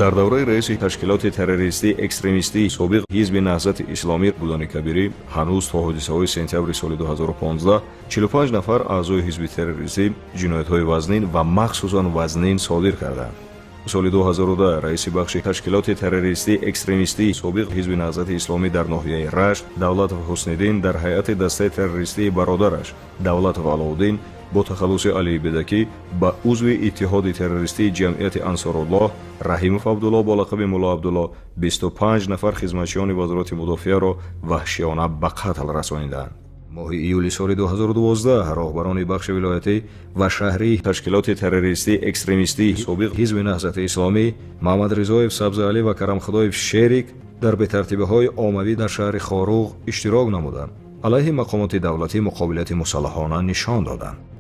дар давраи раиси ташкилоти террористии экстремистии собиқ ҳизби наҳзати исломӣ Гулони Кабирӣ ҳанӯз то ҳодисаҳои сентябри соли 2015 45 нафар аъзои ҳизби террористӣ ҷиноятҳои вазнин ва махсусан вазнин содир карданд. соли 2010 раиси бахши ташкилоти террористии экстремистии собиқ ҳизби наҳзати исломӣ дар ноҳияи Рашт Давлатов Ҳусниддин дар ҳайати дастаи террористии бародараш Давлатов Аловдин бо тахаллуси Алии Бедакӣ ба узви иттиҳоди террористии ҷамъияти Ансоруллоҳ Раҳимов Абдулло бо лақаби Мулло Абдулло 25 нафар хизматчиёни вазорати мудофиаро ваҳшиёна ба қатл расонидаанд. моҳи июли соли 2012 роҳбарони бахши вилоятӣ ва шаҳрии ташкилоти террористии экстремистии собиқ ҳизби наҳзати исломӣ Маҳмадризоев, Сабзиалӣ ва Карамхудоев Шерик дар бетартибиҳои оммавӣ дар шаҳри Хоруғ иштирок намуданд. алайҳи мақомоти давлатӣ муқобилати мусаллаҳона нишон доданд.